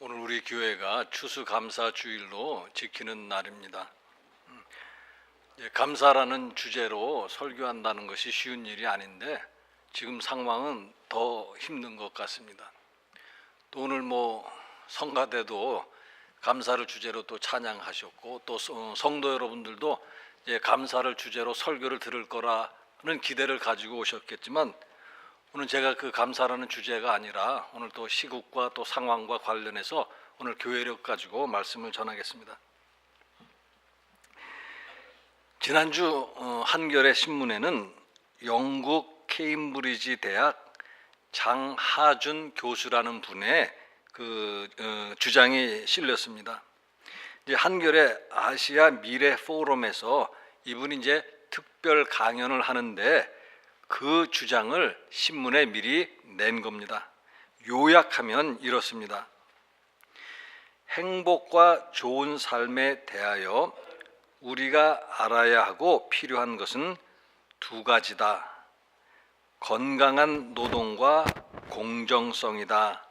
오늘 우리 교회가 추수감사주일로 지키는 날입니다. 감사라는 주제로 설교한다는 것이 쉬운 일이 아닌데 지금 상황은 더 힘든 것 같습니다. 또 오늘 성가대도 감사를 주제로 또 찬양하셨고 또 성도 여러분들도 감사를 주제로 설교를 들을 거라는 기대를 가지고 오셨겠지만 오늘 제가 그 감사라는 주제가 아니라 오늘 또 시국과 또 상황과 관련해서 오늘 교회력 가지고 말씀을 전하겠습니다. 지난주 한겨레 신문에는 영국 케임브리지 대학 장하준 교수라는 분의 주장이 실렸습니다. 이제 한겨레 아시아 미래 포럼에서 이분이 이제 특별 강연을 하는데 그 주장을 신문에 미리 낸 겁니다. 요약하면 이렇습니다. 행복과 좋은 삶에 대하여 우리가 알아야 하고 필요한 것은 두 가지다. 건강한 노동과 공정성이다.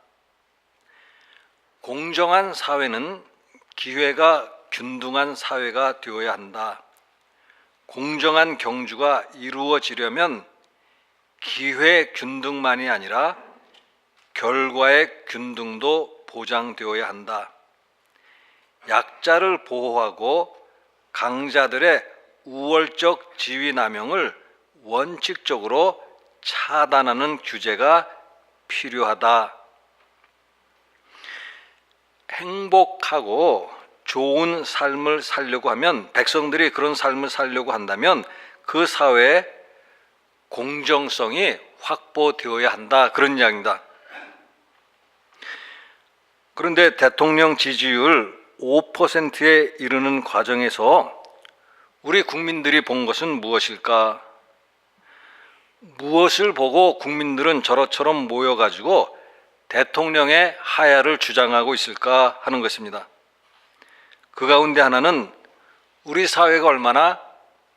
공정한 사회는 기회가 균등한 사회가 되어야 한다. 공정한 경주가 이루어지려면 기회 균등만이 아니라 결과의 균등도 보장되어야 한다. 약자를 보호하고 강자들의 우월적 지위 남용을 원칙적으로 차단하는 규제가 필요하다. 행복하고 좋은 삶을 살려고 하면, 백성들이 그런 삶을 살려고 한다면 그 사회에 공정성이 확보되어야 한다, 그런 이야기입니다. 그런데 대통령 지지율 5%에 이르는 과정에서 우리 국민들이 본 것은 무엇일까? 무엇을 보고 국민들은 저처럼 모여가지고 대통령의 하야를 주장하고 있을까 하는 것입니다. 그 가운데 하나는 우리 사회가 얼마나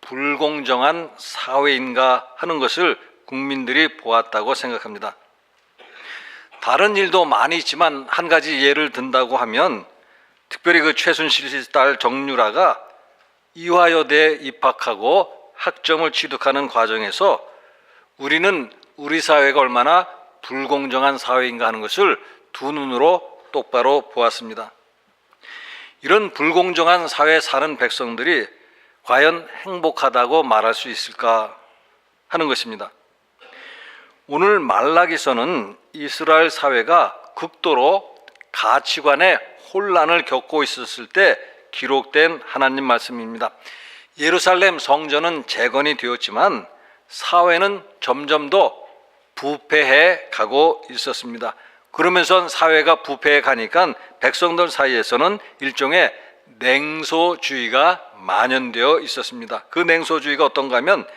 불공정한 사회인가 하는 것을 국민들이 보았다고 생각합니다. 다른 일도 많이 있지만 한 가지 예를 든다고 하면 특별히 그 최순실 씨 딸 정유라가 이화여대에 입학하고 학점을 취득하는 과정에서 우리는 우리 사회가 얼마나 불공정한 사회인가 하는 것을 두 눈으로 똑바로 보았습니다. 이런 불공정한 사회에 사는 백성들이 과연 행복하다고 말할 수 있을까 하는 것입니다. 오늘 말라기서는 이스라엘 사회가 극도로 가치관의 혼란을 겪고 있었을 때 기록된 하나님 말씀입니다. 예루살렘 성전은 재건이 되었지만 사회는 점점 더 부패해 가고 있었습니다. 그러면서 사회가 부패해 가니까 백성들 사이에서는 일종의 냉소주의가 만연되어 있었습니다. 그 냉소주의가 어떤가 하면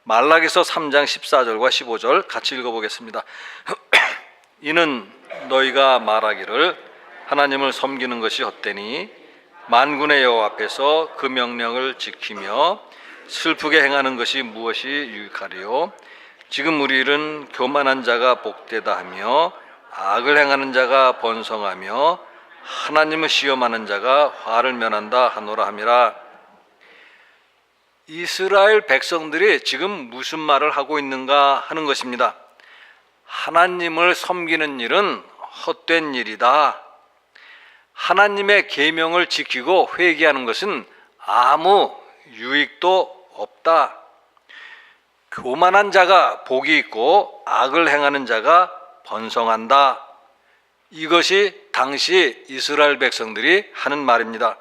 말라기서 3장 14절과 15절 같이 읽어보겠습니다. 이는 너희가 말하기를 하나님을 섬기는 것이 헛되니 만군의 여호와 앞에서 그 명령을 지키며 슬프게 행하는 것이 무엇이 유익하리요? 지금 우리는 교만한 자가 복되다 하며 악을 행하는 자가 번성하며 하나님을 시험하는 자가 화를 면한다 하노라 함이라. 이스라엘 백성들이 지금 무슨 말을 하고 있는가 하는 것입니다. 하나님을 섬기는 일은 헛된 일이다. 하나님의 계명을 지키고 회개하는 것은 아무 유익도 없다. 교만한 자가 복이 있고 악을 행하는 자가 번성한다. 이것이 당시 이스라엘 백성들이 하는 말입니다.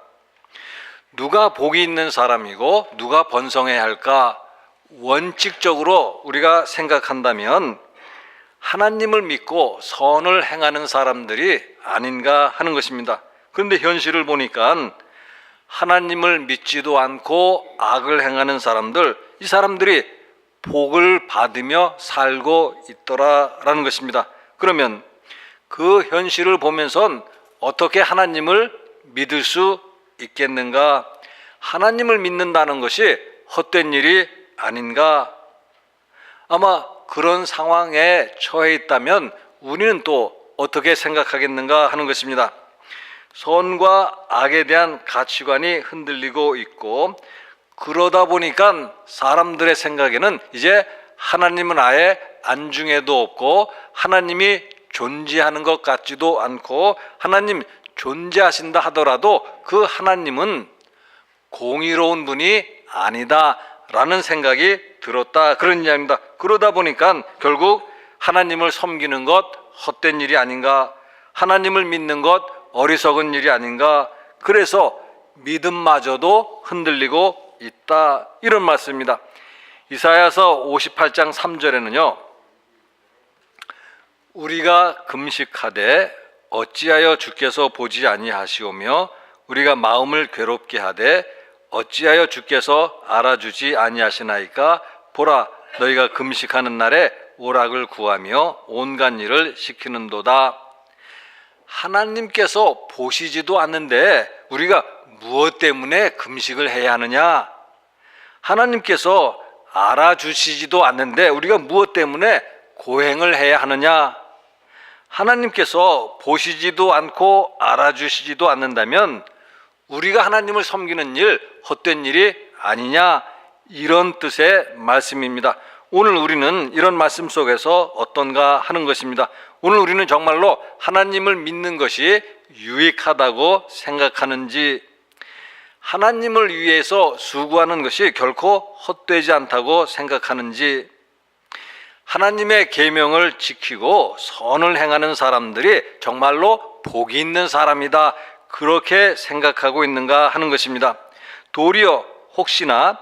누가 복이 있는 사람이고 누가 번성해야 할까? 원칙적으로 우리가 생각한다면 하나님을 믿고 선을 행하는 사람들이 아닌가 하는 것입니다. 그런데 현실을 보니까 하나님을 믿지도 않고 악을 행하는 사람들, 이 사람들이 복을 받으며 살고 있더라라는 것입니다. 그러면 그 현실을 보면선 어떻게 하나님을 믿을 수 있겠는가? 하나님을 믿는다는 것이 헛된 일이 아닌가? 아마 그런 상황에 처해 있다면 우리는 또 어떻게 생각하겠는가 하는 것입니다. 선과 악에 대한 가치관이 흔들리고 있고, 그러다 보니까 사람들의 생각에는 이제 하나님은 아예 안중에도 없고 하나님이 존재하는 것 같지도 않고, 하나님 존재하신다 하더라도 그 하나님은 공의로운 분이 아니다라는 생각이 들었다, 그런 이야기입니다. 그러다 보니까 결국 하나님을 섬기는 것 헛된 일이 아닌가, 하나님을 믿는 것 어리석은 일이 아닌가, 그래서 믿음마저도 흔들리고 있다, 이런 말씀입니다. 이사야서 58장 3절에는요, 우리가 금식하되 어찌하여 주께서 보지 아니하시오며 우리가 마음을 괴롭게 하되 어찌하여 주께서 알아주지 아니하시나이까. 보라, 너희가 금식하는 날에 오락을 구하며 온갖 일을 시키는도다. 하나님께서 보시지도 않는데 우리가 무엇 때문에 금식을 해야 하느냐? 하나님께서 알아주시지도 않는데 우리가 무엇 때문에 고행을 해야 하느냐? 하나님께서 보시지도 않고 알아주시지도 않는다면 우리가 하나님을 섬기는 일 헛된 일이 아니냐, 이런 뜻의 말씀입니다. 오늘 우리는 이런 말씀 속에서 어떤가 하는 것입니다. 오늘 우리는 정말로 하나님을 믿는 것이 유익하다고 생각하는지, 하나님을 위해서 수고하는 것이 결코 헛되지 않다고 생각하는지, 하나님의 계명을 지키고 선을 행하는 사람들이 정말로 복이 있는 사람이다, 그렇게 생각하고 있는가 하는 것입니다. 도리어 혹시나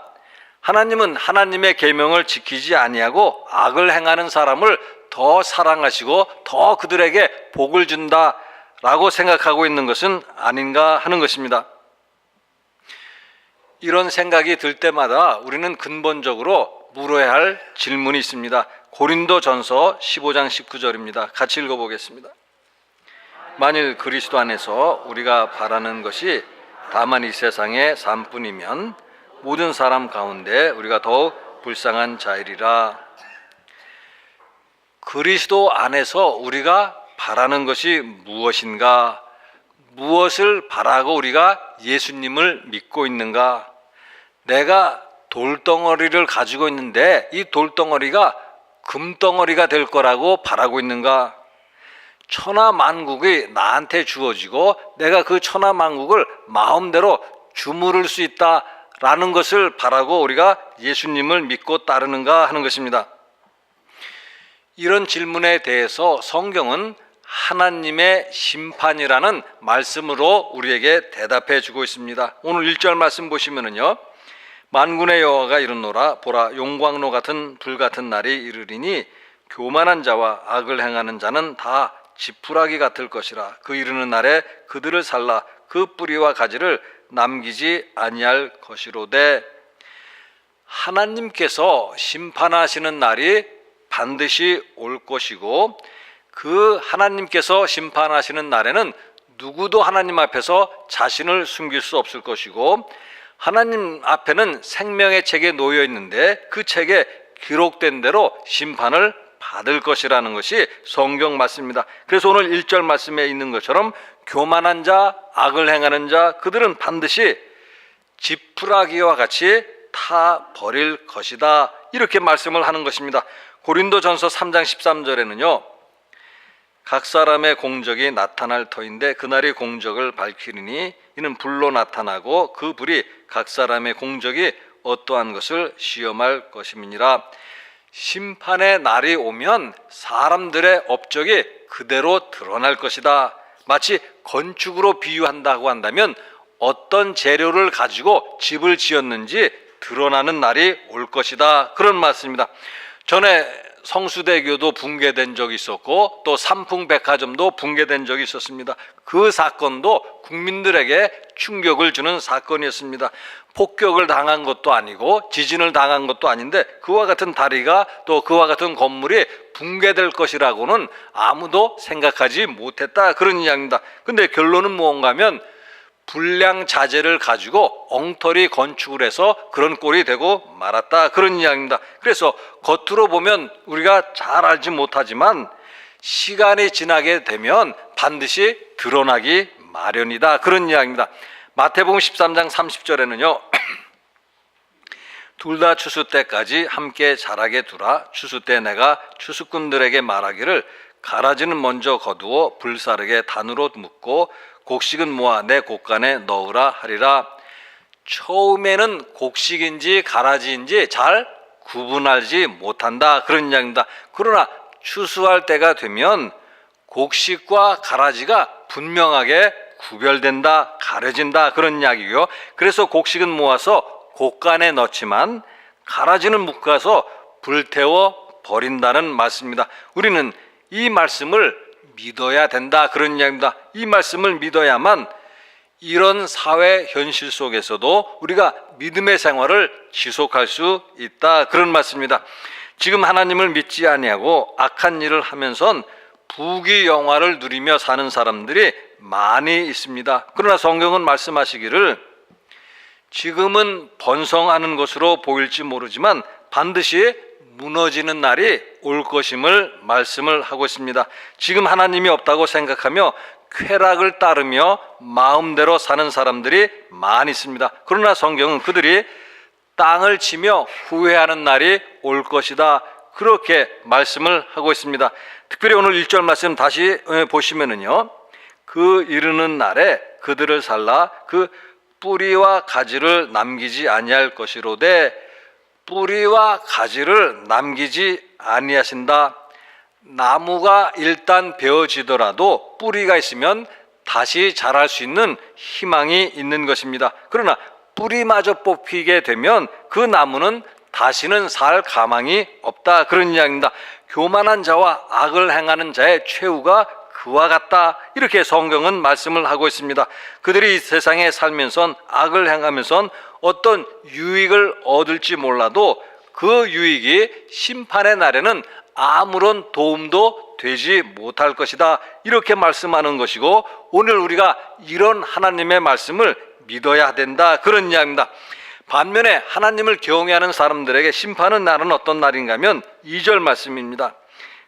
하나님은 하나님의 계명을 지키지 아니하고 악을 행하는 사람을 더 사랑하시고 더 그들에게 복을 준다라고 생각하고 있는 것은 아닌가 하는 것입니다. 이런 생각이 들 때마다 우리는 근본적으로 물어야 할 질문이 있습니다. 고린도전서 15장 19절입니다. 같이 읽어보겠습니다. 만일 그리스도 안에서 우리가 바라는 것이 다만 이 세상의 삶뿐이면 모든 사람 가운데 우리가 더욱 불쌍한 자이리라. 그리스도 안에서 우리가 바라는 것이 무엇인가? 무엇을 바라고 우리가 예수님을 믿고 있는가? 내가 돌덩어리를 가지고 있는데 이 돌덩어리가 금덩어리가 될 거라고 바라고 있는가? 천하만국이 나한테 주어지고 내가 그 천하만국을 마음대로 주무를 수 있다라는 것을 바라고 우리가 예수님을 믿고 따르는가 하는 것입니다. 이런 질문에 대해서 성경은 하나님의 심판이라는 말씀으로 우리에게 대답해 주고 있습니다. 오늘 1절 말씀 보시면은요, 만군의 여호와가 이르노라. 보라, 용광로 같은 불 같은 날이 이르리니 교만한 자와 악을 행하는 자는 다 지푸라기 같을 것이라. 그 이르는 날에 그들을 살라 그 뿌리와 가지를 남기지 아니할 것이로되. 하나님께서 심판하시는 날이 반드시 올 것이고, 그 하나님께서 심판하시는 날에는 누구도 하나님 앞에서 자신을 숨길 수 없을 것이고, 하나님 앞에는 생명의 책에 놓여 있는데 그 책에 기록된 대로 심판을 받을 것이라는 것이 성경 말씀입니다. 그래서 오늘 1절 말씀에 있는 것처럼 교만한 자, 악을 행하는 자, 그들은 반드시 지푸라기와 같이 타 버릴 것이다, 이렇게 말씀을 하는 것입니다. 고린도전서 3장 13절에는요, 각 사람의 공적이 나타날 터인데 그날이 공적을 밝히리니 이는 불로 나타나고 그 불이 각 사람의 공적이 어떠한 것을 시험할 것임이니라. 심판의 날이 오면 사람들의 업적이 그대로 드러날 것이다. 마치 건축으로 비유한다고 한다면 어떤 재료를 가지고 집을 지었는지 드러나는 날이 올 것이다, 그런 말씀입니다. 전에 성수대교도 붕괴된 적이 있었고 또 삼풍백화점도 붕괴된 적이 있었습니다. 그 사건도 국민들에게 충격을 주는 사건이었습니다. 폭격을 당한 것도 아니고 지진을 당한 것도 아닌데 그와 같은 다리가 또 그와 같은 건물이 붕괴될 것이라고는 아무도 생각하지 못했다, 그런 이야기입니다. 근데 결론은 무언가 하면 불량 자재를 가지고 엉터리 건축을 해서 그런 꼴이 되고 말았다, 그런 이야기입니다. 그래서 겉으로 보면 우리가 잘 알지 못하지만 시간이 지나게 되면 반드시 드러나기 마련이다. 그런 이야기입니다. 마태복음 13장 30절에는요. 둘 다 추수 때까지 함께 자라게 두라. 추수 때 내가 추수꾼들에게 말하기를 가라지는 먼저 거두어 불사르게 단으로 묶고 곡식은 모아 내 곡간에 넣으라 하리라. 처음에는 곡식인지 가라지인지 잘 구분하지 못한다. 그런 이야기입니다. 그러나 추수할 때가 되면 곡식과 가라지가 분명하게 구별된다, 가려진다. 그런 이야기고요. 그래서 곡식은 모아서 곡간에 넣지만 가라지는 묶어서 불태워 버린다는 말씀입니다. 우리는 이 말씀을 믿어야 된다. 그런 이야기입니다. 이 말씀을 믿어야만 이런 사회 현실 속에서도 우리가 믿음의 생활을 지속할 수 있다. 그런 말씀입니다. 지금 하나님을 믿지 아니하고 악한 일을 하면선 부귀영화를 누리며 사는 사람들이 많이 있습니다. 그러나 성경은 말씀하시기를 지금은 번성하는 것으로 보일지 모르지만 반드시 무너지는 날이 올 것임을 말씀을 하고 있습니다. 지금 하나님이 없다고 생각하며 쾌락을 따르며 마음대로 사는 사람들이 많이 있습니다. 그러나 성경은 그들이 땅을 치며 후회하는 날이 올 것이다. 그렇게 말씀을 하고 있습니다. 특별히 오늘 1절 말씀 다시 보시면은요. 그 이르는 날에 그들을 살라 그 뿌리와 가지를 남기지 아니할 것이로되 뿌리와 가지를 남기지 아니하신다. 나무가 일단 베어지더라도 뿌리가 있으면 다시 자랄 수 있는 희망이 있는 것입니다. 그러나 뿌리마저 뽑히게 되면 그 나무는 다시는 살 가망이 없다. 그런 이야기입니다. 교만한 자와 악을 행하는 자의 최후가 그와 같다. 이렇게 성경은 말씀을 하고 있습니다. 그들이 이 세상에 살면서 악을 행하면서 어떤 유익을 얻을지 몰라도 그 유익이 심판의 날에는 아무런 도움도 되지 못할 것이다. 이렇게 말씀하는 것이고 오늘 우리가 이런 하나님의 말씀을 믿어야 된다. 그런 이야기입니다. 반면에 하나님을 경외하는 사람들에게 심판의 날은 어떤 날인가 하면 2절 말씀입니다.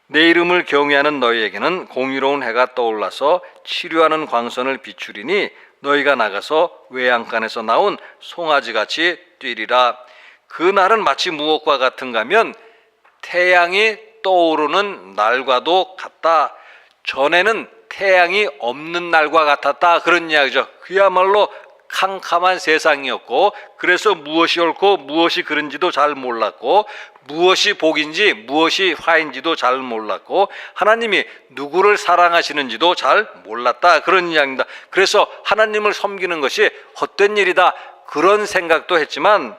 내 이름을 경외하는 너희에게는 공의로운 해가 떠올라서 치료하는 광선을 비추리니 너희가 나가서 외양간에서 나온 송아지같이 뛰리라. 그 날은 마치 무엇과 같은가 하면 태양이 떠오르는 날과도 같다. 전에는 태양이 없는 날과 같았다. 그런 이야기죠. 그야말로 캄캄한 세상이었고 그래서 무엇이 옳고 무엇이 그른지도 잘 몰랐고 무엇이 복인지 무엇이 화인지도 잘 몰랐고 하나님이 누구를 사랑하시는지도 잘 몰랐다. 그런 이야기입니다. 그래서 하나님을 섬기는 것이 헛된 일이다. 그런 생각도 했지만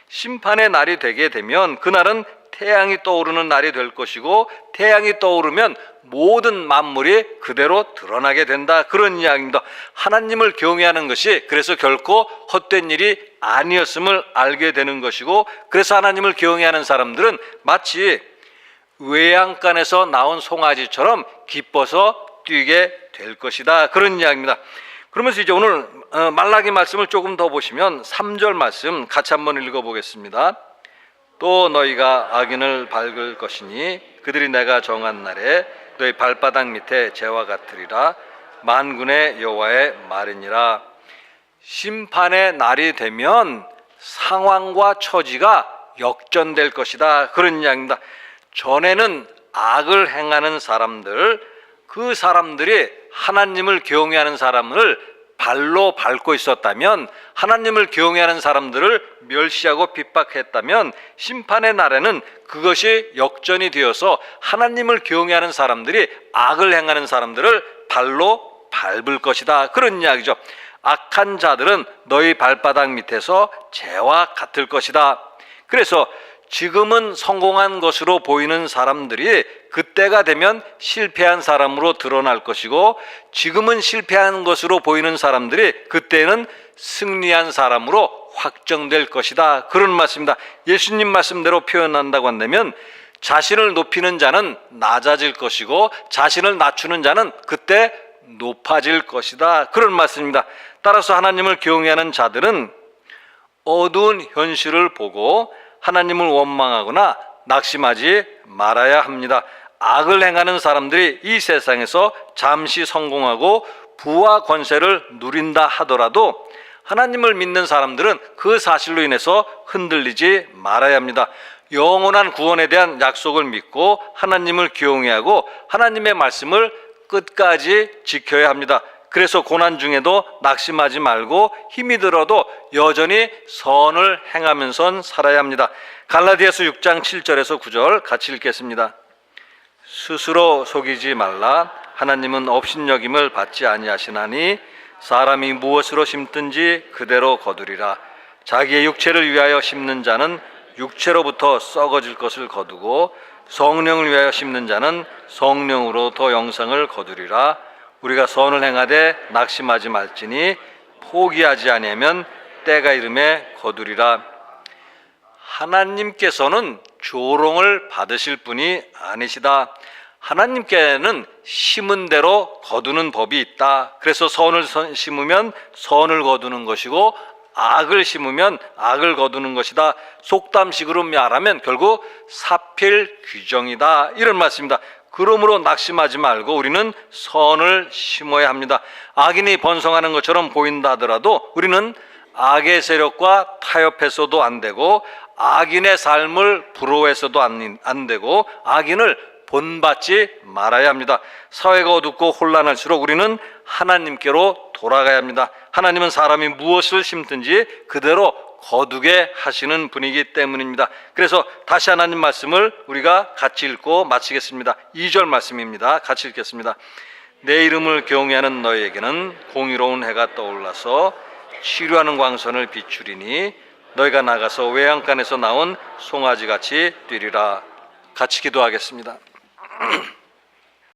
심판의 날이 되게 되면 그날은 태양이 떠오르는 날이 될 것이고 태양이 떠오르면 모든 만물이 그대로 드러나게 된다. 그런 이야기입니다. 하나님을 경외하는 것이 그래서 결코 헛된 일이 아니었음을 알게 되는 것이고 그래서 하나님을 경외하는 사람들은 마치 외양간에서 나온 송아지처럼 기뻐서 뛰게 될 것이다. 그런 이야기입니다. 그러면서 이제 오늘 말라기 말씀을 조금 더 보시면 3절 말씀 같이 한번 읽어보겠습니다. 또 너희가 악인을 밟을 것이니 그들이 내가 정한 날에 너희 발바닥 밑에 재와 같으리라. 만군의 여호와의 말이니라. 심판의 날이 되면 상황과 처지가 역전될 것이다. 그런 이야기입니다. 전에는 악을 행하는 사람들, 그 사람들이 하나님을 경외하는 사람을 발로 밟고 있었다면 하나님을 경외하는 사람들을 멸시하고 핍박했다면 심판의 날에는 그것이 역전이 되어서 하나님을 경외하는 사람들이 악을 행하는 사람들을 발로 밟을 것이다. 그런 이야기죠. 악한 자들은 너희 발바닥 밑에서 재와 같을 것이다. 그래서 지금은 성공한 것으로 보이는 사람들이 그때가 되면 실패한 사람으로 드러날 것이고 지금은 실패한 것으로 보이는 사람들이 그때는 승리한 사람으로 확정될 것이다. 그런 말씀입니다. 예수님 말씀대로 표현한다고 한다면 자신을 높이는 자는 낮아질 것이고 자신을 낮추는 자는 그때 높아질 것이다. 그런 말씀입니다. 따라서 하나님을 경외하는 자들은 어두운 현실을 보고 하나님을 원망하거나 낙심하지 말아야 합니다. 악을 행하는 사람들이 이 세상에서 잠시 성공하고 부와 권세를 누린다 하더라도 하나님을 믿는 사람들은 그 사실로 인해서 흔들리지 말아야 합니다. 영원한 구원에 대한 약속을 믿고 하나님을 경외하고 하나님의 말씀을 끝까지 지켜야 합니다. 그래서 고난 중에도 낙심하지 말고 힘이 들어도 여전히 선을 행하면서 살아야 합니다. 갈라디아서 6장 7절에서 9절 같이 읽겠습니다. 스스로 속이지 말라. 하나님은 업신여김을 받지 아니하시나니 사람이 무엇으로 심든지 그대로 거두리라. 자기의 육체를 위하여 심는 자는 육체로부터 썩어질 것을 거두고 성령을 위하여 심는 자는 성령으로 더 영생을 거두리라. 우리가 선을 행하되 낙심하지 말지니 포기하지 아니하면 때가 이름에 거두리라. 하나님께서는 조롱을 받으실 분이 아니시다. 하나님께는 심은 대로 거두는 법이 있다. 그래서 선을 심으면 선을 거두는 것이고 악을 심으면 악을 거두는 것이다. 속담식으로 말하면 결국 사필귀정이다, 이런 말씀입니다. 그러므로 낙심하지 말고 우리는 선을 심어야 합니다. 악인이 번성하는 것처럼 보인다 하더라도 우리는 악의 세력과 타협해서도 안 되고 악인의 삶을 부러워해서도 안 되고 악인을 본받지 말아야 합니다. 사회가 어둡고 혼란할수록 우리는 하나님께로 돌아가야 합니다. 하나님은 사람이 무엇을 심든지 그대로 거두게 하시는 분이기 때문입니다. 그래서 다시 하나님 말씀을 우리가 같이 읽고 마치겠습니다. 2절 말씀입니다. 같이 읽겠습니다. 내 이름을 경외하는 너희에게는 공의로운 해가 떠올라서 치료하는 광선을 비추리니 너희가 나가서 외양간에서 나온 송아지같이 뛰리라. 같이 기도하겠습니다.